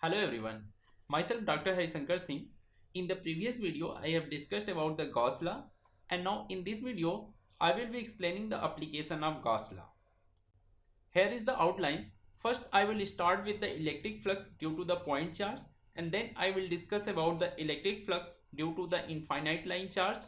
Hello everyone, myself Dr. Harisankar Singh. In the previous video, I have discussed about the Gauss law, and now in this video, I will be explaining the application of Gauss law. Here is the outlines. First, I will start with the electric flux due to the point charge, and then I will discuss about the electric flux due to the infinite line charge,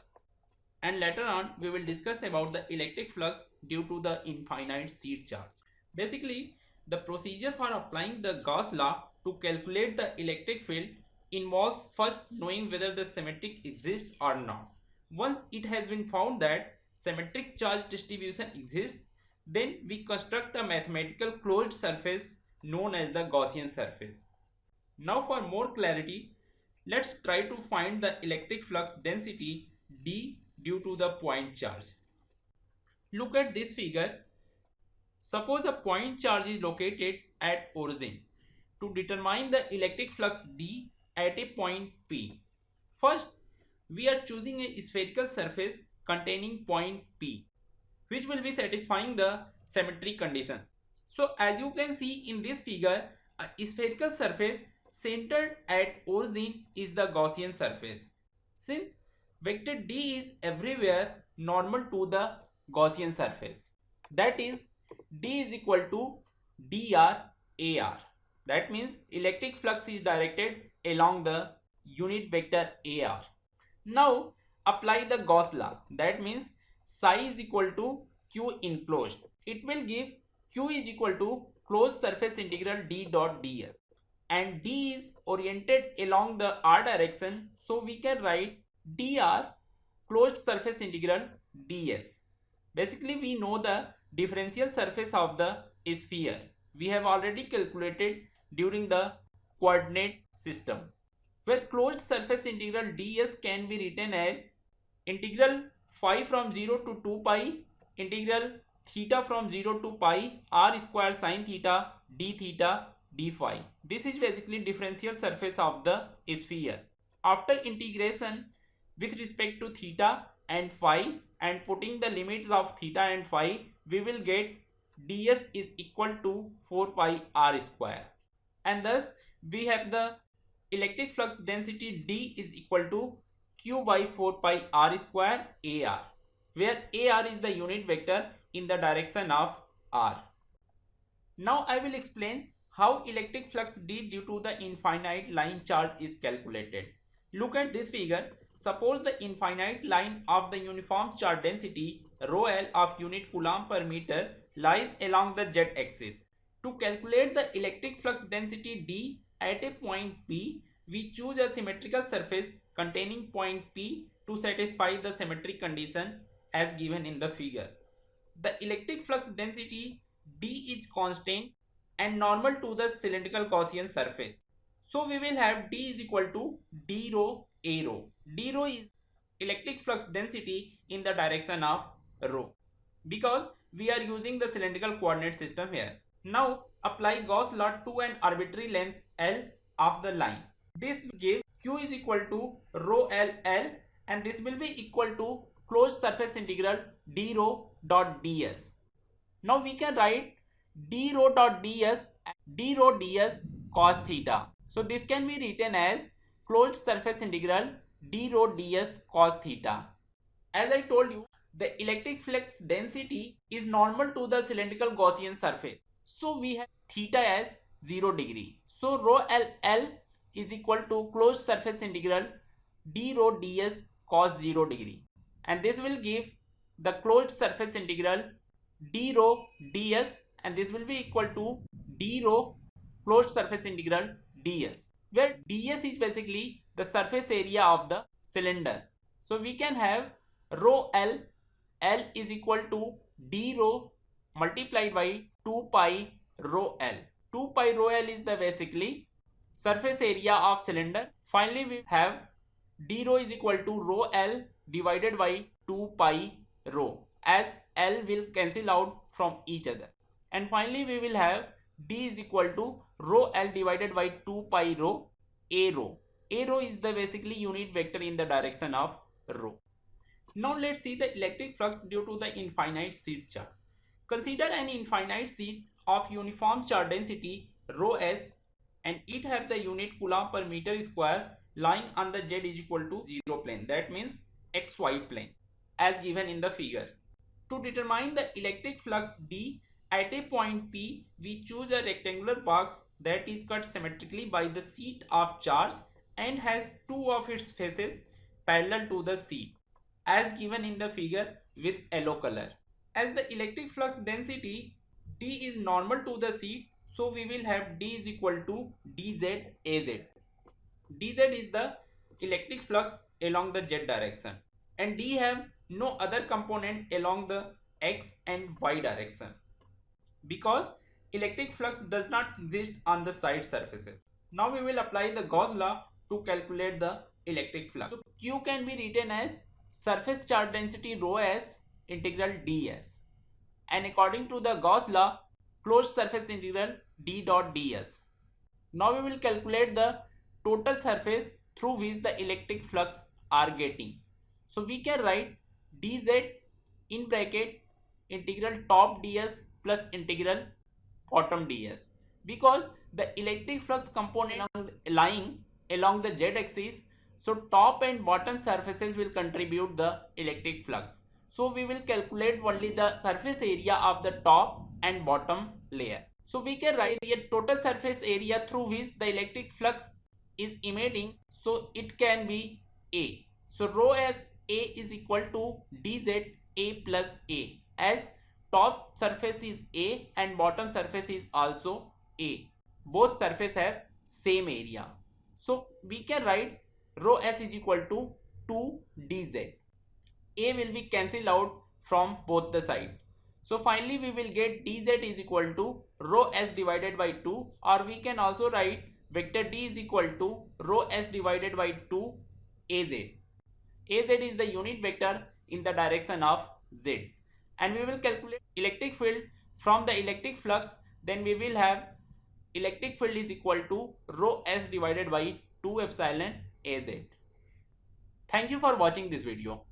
and later on we will discuss about the electric flux due to the infinite seed charge. Basically, the procedure for applying the Gauss law to calculate the electric field involves first knowing whether the symmetric exists or not. Once it has been found that symmetric charge distribution exists, then we construct a mathematical closed surface known as the Gaussian surface. Now for more clarity, let's try to find the electric flux density D due to the point charge. Look at this figure. Suppose a point charge is located at origin. To determine the electric flux D at a point P, first we are choosing a spherical surface containing point P, which will be satisfying the symmetry conditions. So as you can see in this figure, a spherical surface centered at origin is the Gaussian surface. Since vector D is everywhere normal to the Gaussian surface, that is D is equal to dr AR. That means electric flux is directed along the unit vector AR. Now apply the Gauss law. That means psi is equal to Q enclosed. It will give Q is equal to closed surface integral D dot ds. And D is oriented along the R direction. So we can write dr closed surface integral ds. Basically we know the differential surface of the sphere. We have already calculated during the coordinate system, where closed surface integral ds can be written as integral phi from 0 to 2 pi integral theta from 0 to pi r square sine theta d phi. This is basically differential surface of the sphere. After integration with respect to theta and phi and putting the limits of theta and phi, we will get ds is equal to 4 pi r square, and thus we have the electric flux density D is equal to q by 4 pi r square AR, where AR is the unit vector in the direction of R. Now I will explain how electric flux D due to the infinite line charge is calculated. Look at this figure. Suppose the infinite line of the uniform charge density rho L of unit coulomb per meter lies along the z axis. To calculate the electric flux density D at a point P, we choose a symmetrical surface containing point P to satisfy the symmetry condition as given in the figure. The electric flux density D is constant and normal to the cylindrical Gaussian surface. So we will have D is equal to d rho a rho. D rho is electric flux density in the direction of rho, because we are using the cylindrical coordinate system here. Now apply Gauss law to an arbitrary length L of the line. This will give Q is equal to rho L L, and this will be equal to closed surface integral d rho dot ds. Now we can write d rho dot ds cos theta. So this can be written as closed surface integral d rho ds cos theta. As I told you, the electric flux density is normal to the cylindrical Gaussian surface. So we have theta as 0 degree. So rho L is equal to closed surface integral d rho ds cos 0 degree. And this will give the closed surface integral d rho ds, and this will be equal to d rho closed surface integral ds, where ds is basically the surface area of the cylinder. So we can have rho L is equal to d rho multiplied by 2 pi rho L. 2 pi rho L is the basically surface area of cylinder. Finally we have d rho is equal to rho L divided by 2 pi rho, as L will cancel out from each other. And finally we will have d is equal to rho L divided by 2 pi rho a rho. A rho is the basically unit vector in the direction of rho. Now let's see the electric flux due to the infinite seed charge. Consider an infinite seed of uniform charge density rho s and it have the unit coulomb per meter square lying on the z is equal to 0 plane, that means xy plane, as given in the figure. To determine the electric flux D at a point P, we choose a rectangular box that is cut symmetrically by the sheet of charge and has two of its faces parallel to the sheet, as given in the figure with yellow color. As the electric flux density D is normal to the sheet, so we will have D is equal to dz az. Dz is the electric flux along the z direction, and D have no other component along the x and y direction because electric flux does not exist on the side surfaces. Now we will apply the Gauss law to calculate the electric flux. So Q can be written as surface charge density rho s integral ds, and according to the Gauss law, closed surface integral d dot ds. Now we will calculate the total surface through which the electric flux are getting. So we can write dz in bracket integral top ds plus integral bottom ds, because the electric flux component lying along the z axis, so top and bottom surfaces will contribute the electric flux. So we will calculate only the surface area of the top and bottom layer. So we can write the total surface area through which the electric flux is emitting, so it can be A. So rho as A is equal to dz A plus A, as top surface is A and bottom surface is also A. Both surfaces have same area. So we can write rho s is equal to 2 dz. A will be cancelled out from both the sides. So finally we will get dz is equal to rho s divided by 2, or we can also write vector d is equal to rho s divided by 2 az. Az is the unit vector in the direction of z, and we will calculate electric field from the electric flux. Then we will have electric field is equal to rho s divided by 2 epsilon az. Thank you for watching this video.